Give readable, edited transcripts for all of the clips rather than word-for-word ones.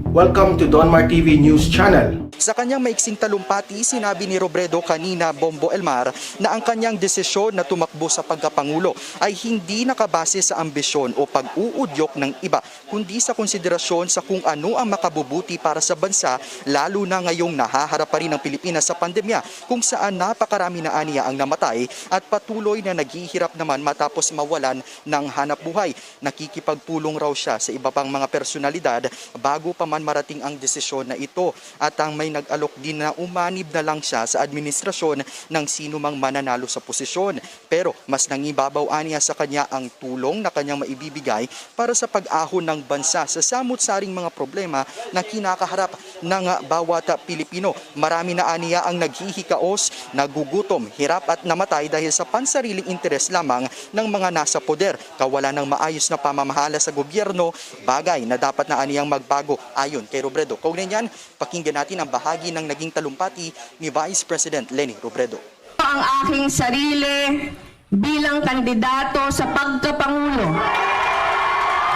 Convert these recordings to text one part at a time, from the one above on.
Welcome to Donmar TV News Channel. Sa kanyang maiksing talumpati, sinabi ni Robredo kanina, Bombo Elmar, na ang kanyang desisyon na tumakbo sa pagkapangulo ay hindi nakabase sa ambisyon o pag-uudyok ng iba, kundi sa konsiderasyon sa kung ano ang makabubuti para sa bansa, lalo na ngayong nahaharap pa rin ang Pilipinas sa pandemya, kung saan napakarami na aniya ang namatay at patuloy na naghihirap naman matapos mawalan ng hanap buhay. Nakikipagpulong raw siya sa iba pang mga personalidad bago pa man marating ang desisyon na ito, at ang may nag-alok din na umanib na lang siya sa administrasyon ng sino mang mananalo sa posisyon. Pero mas nangibabaw aniya sa kanya ang tulong na kanyang maibibigay para sa pag-ahon ng bansa sa samut-saring mga problema na kinakaharap ng bawat Pilipino. Marami na aniya ang naghihikaos, nagugutom, hirap at namatay dahil sa pansariling interes lamang ng mga nasa poder, kawalan ng maayos na pamamahala sa gobyerno, bagay na dapat na aniyang magbago ayon kay Robredo. Kaugnay niyan, pakinggan natin ang bahagi ng naging talumpati ni Vice President Leni Robredo. Ang aking sarili bilang kandidato sa pagkapangulo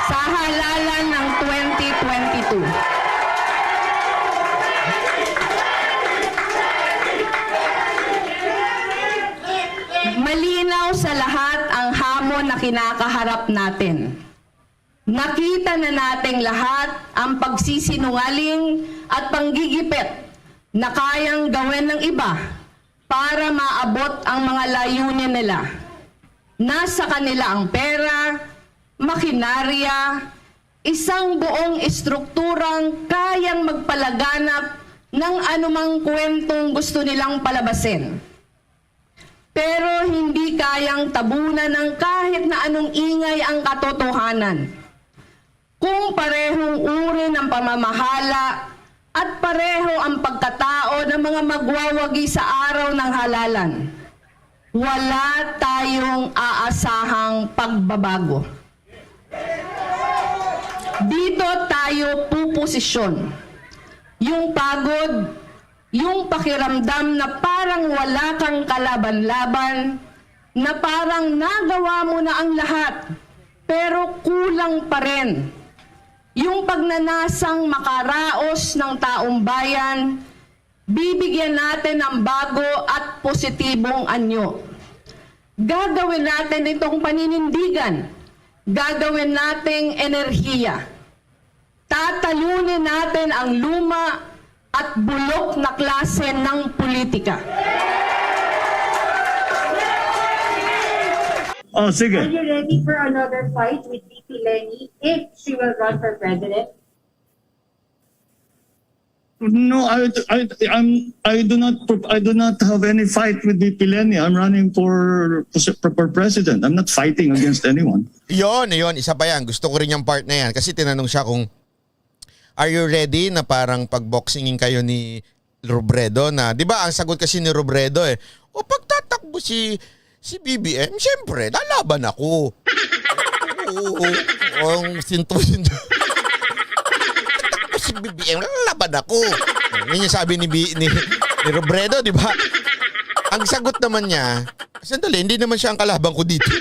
sa halalan ng 2022. Malinaw sa lahat ang hamon na kinakaharap natin. Nakita na nating lahat ang pagsisinungaling at panggigipit na kayang gawin ng iba para maabot ang mga layunin nila. Nasa kanila ang pera, makinarya, isang buong estrukturang kayang magpalaganap ng anumang kwentong gusto nilang palabasin. Pero hindi kayang tabunan ng kahit na anong ingay ang katotohanan. Kung parehong uri ng pamamahala at pareho ang pagkatao ng mga magwawagi sa araw ng halalan, wala tayong aasahang pagbabago. Dito tayo puposisyon. Yung pagod, yung pakiramdam na parang wala kang kalaban-laban, na parang nagawa mo na ang lahat, pero kulang pa rin. Yung pagnanasang makaraos ng taong bayan, bibigyan natin ng bago at positibong anyo. Gagawin natin itong paninindigan. Gagawin nating enerhiya. Tatalunin natin ang luma at bulok na klase ng politika. Oh, sige. Are you ready for another fight with VP Leni if she will run for president? No, I do not have any fight with VP Leni. I'm running for president. I'm not fighting against anyone. Yon, isa pa yan. Gusto ko rin yung part na yan. Kasi tinanong siya kung, are you ready na parang pag-boxingin kayo ni Robredo na, di ba ang sagot kasi ni Robredo o pagtatakbo si BBM, siyempre, lalaban ako. Oo, ang sinto-sinto. Si BBM, lalaban ako. Yan yung sabi ni Robredo, di ba? Ang sagot naman niya, sandali, hindi naman siya ang kalaban ko dito.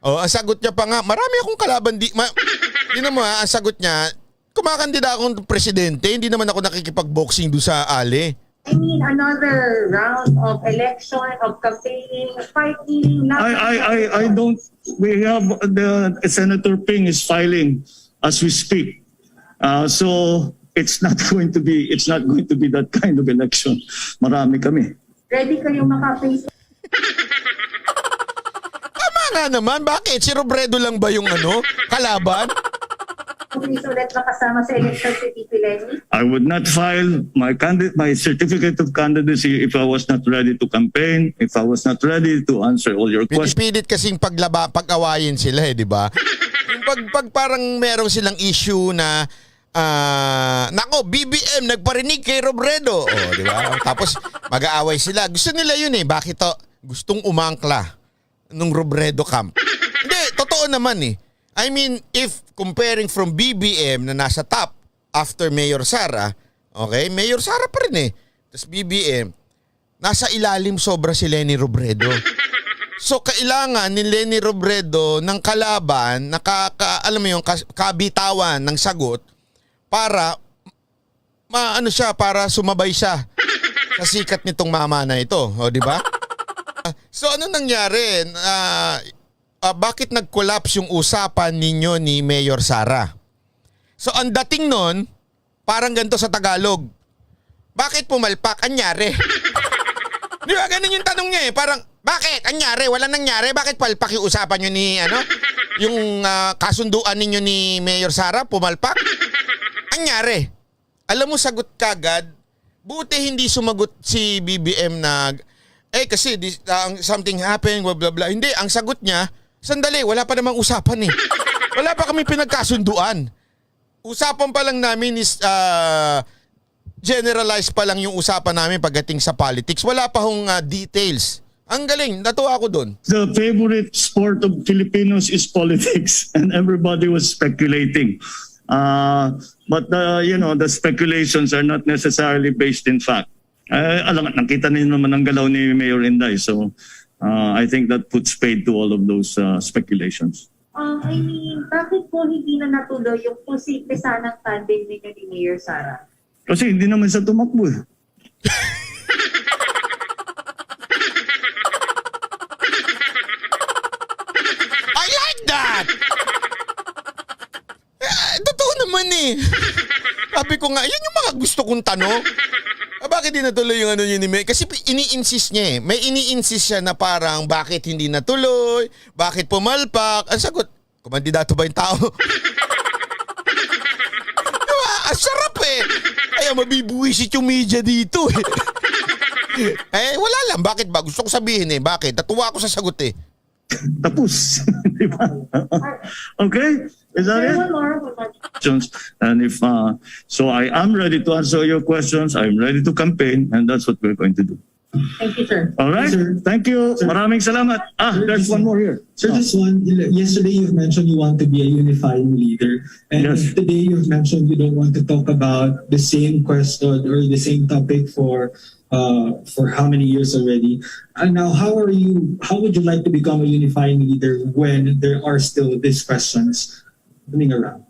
Ang sagot niya pa nga, marami akong kalaban di naman, ang sagot niya, kumakandida akong presidente, hindi naman ako nakikipag-boxing doon sa ali. I mean, another round of election, of campaigning, fighting. I don't. We have Senator Ping is filing as we speak, so it's not going to be that kind of election. Marami kami. Ready kayong makaface? Tama nga naman, bakit? Si Robredo lang ba yung kalaban? Please ulit makasama sa election si VP Leni? I would not file my certificate of candidacy if I was not ready to campaign, if I was not ready to answer all your questions. Pilit kasing pag-awayin sila di ba? Yung pag parang meron silang issue na nako, BBM nagparinig kay Robredo. Di ba? Tapos mag-aaway sila. Gusto nila yun Bakit to? Gustong umangkla nung Robredo camp. Hindi, totoo naman I mean, if comparing from BBM na nasa top after Mayor Sara, okay, Mayor Sara pa rin Tapos BBM, nasa ilalim sobra si Leni Robredo. So kailangan ni Leni Robredo ng kalaban na alam mo yung kabitawan ng sagot para maano siya para sumabay siya sa sikat nitong mama na ito, o di ba? So ano nangyari? Bakit nag-collapse yung usapan ninyo ni Mayor Sara? So ang dating nun, parang ganito sa Tagalog. Bakit pumalpak? Anyari? Di ba ganun yung tanong niya eh? Parang, bakit? Anyari? Wala nangyari? Bakit palpak yung usapan nyo ni, yung kasunduan ninyo ni Mayor Sara? Pumalpak? Anyari? Alam mo, sagot kagad. Buti hindi sumagot si BBM na, kasi something happened, blah blah blah. Hindi, ang sagot niya, sandali, wala pa namang usapan eh. Wala pa kami pinagkasunduan. Usapan pa lang namin is generalized pa lang yung usapan namin pagdating sa politics. Wala pa hong details. Ang galing, natuwa ako doon. The favorite sport of Filipinos is politics, and everybody was speculating. But the speculations are not necessarily based in fact. Nakita niyo naman ang galaw ni Mayor Inday, so I think that puts paid to all of those speculations. Bakit po hindi na natuloy yung posible sanang tandem ninyo ni Mayor Sara? Kasi hindi naman siya tumakbo eh. I like that! Totoo naman eh. Sabi ko nga, yan yung mga gusto kong tanong. Bakit hindi natuloy yung ano yun ni May? Kasi ini-insist niya eh. May ini-insist siya na parang bakit hindi natuloy, bakit pumalpak. Ang sagot, kumandidato ba yung tao? Diba? Ang sarap eh. Kaya mabibuwisit yung media dito eh. Wala lang. Bakit ba? Gusto ko sabihin eh. Bakit? Natuwa ako sa sagot eh. Tapos. Diba? Okay? Is that it? One more. And if so, I am ready to answer your questions. I'm ready to campaign, and that's what we're going to do. Thank you, sir. All right. Sir. Thank you. Sir. Maraming salamat. There's one more here. Sir, just one. Yesterday you've mentioned you want to be a unifying leader. And Yes. today you've mentioned you don't want to talk about the same question or the same topic for how many years already. And now how would you like to become a unifying leader when there are still these questions running around?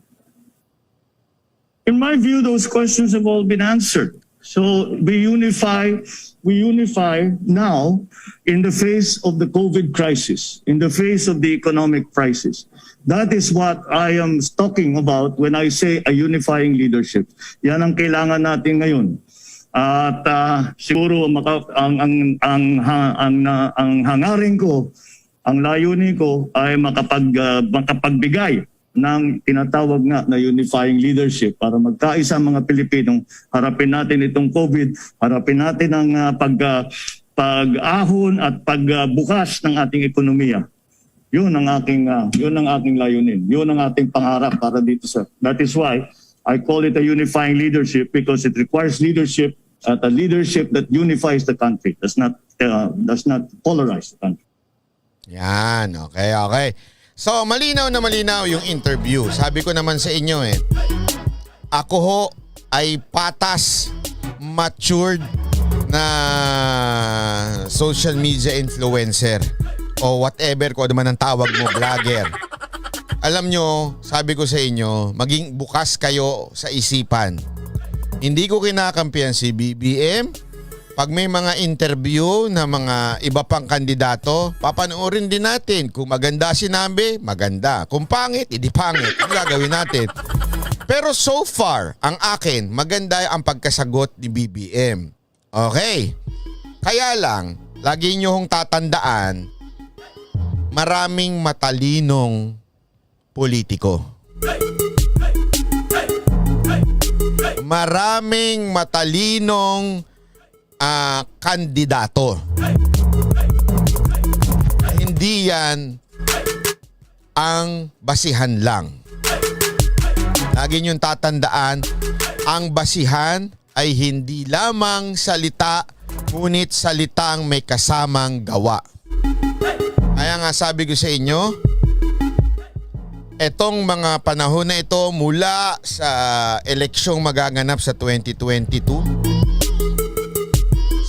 In my view, those questions have all been answered. So we unify now in the face of the COVID crisis, in the face of the economic crisis. That is what I am talking about when I say a unifying leadership. Yan ang kailangan natin ngayon. At siguro ang hangarin ko, ang layunin ko ay makapagbigay ng tinatawag nga na unifying leadership para magkaisa ang mga Pilipino. Harapin natin itong COVID, harapin natin ang pag-ahon at pagbukas ng ating ekonomiya. Yun ang aking layunin. Yun ang ating pangarap para dito sa. That is why I call it a unifying leadership, because it requires leadership at a leadership that unifies the country, does not polarize the country. Yan, okay. So, malinaw na malinaw yung interview. Sabi ko naman sa inyo ako ho ay patas, matured na social media influencer o whatever kung ano man ang tawag mo, vlogger. Alam nyo, sabi ko sa inyo, maging bukas kayo sa isipan. Hindi ko kinakampihan si BBM. Pag may mga interview na mga iba pang kandidato, papanoorin din natin. Kung maganda sinabi, maganda. Kung pangit, edi pangit. Ang gagawin natin. Pero so far, ang akin, maganda ang pagkasagot ni BBM. Okay. Kaya lang, lagi nyo hong tatandaan, maraming matalinong politiko. Maraming matalinong kandidato. Hindi yan ang basihan lang. Lagi niyong tatandaan, ang basihan ay hindi lamang salita, ngunit salitang may kasamang gawa. Kaya nga sabi ko sa inyo, etong mga panahon na ito mula sa eleksyong magaganap sa 2022,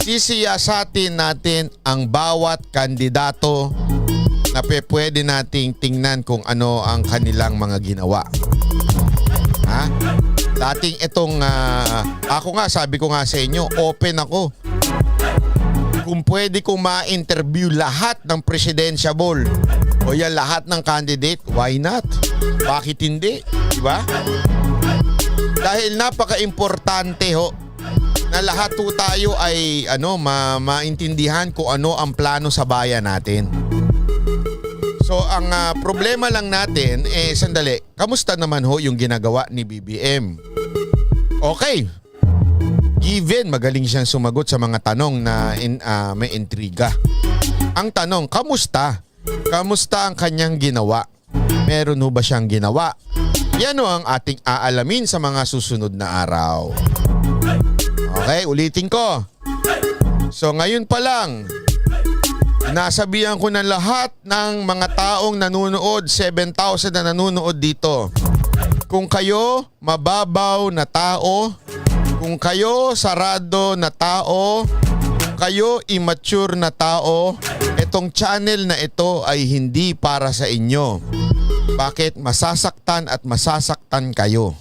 sisiyasatin natin ang bawat kandidato na pwede nating tingnan kung ano ang kanilang mga ginawa. Ha? dating itong, ako nga, sabi ko nga sa inyo, open ako. Kung pwede kong ma-interview lahat ng presidentiable o yan lahat ng candidate, why not? Bakit hindi? Diba? Dahil napaka-importante ho na lahat po tayo ay maintindihan kung ano ang plano sa bayan natin. So ang problema lang natin sandali, kamusta naman ho yung ginagawa ni BBM? Okay. Given magaling siyang sumagot sa mga tanong na may intriga. Ang tanong, kamusta? Kamusta ang kanyang ginawa? Meron ho ba siyang ginawa? Yan ho ang ating aalamin sa mga susunod na araw. Okay, ulitin ko. So ngayon pa lang, nasabihan ko na lahat ng mga taong nanonood, 7,000 na nanonood dito. Kung kayo mababaw na tao, kung kayo sarado na tao, kung kayo immature na tao, itong channel na ito ay hindi para sa inyo. Bakit? Masasaktan at masasaktan kayo.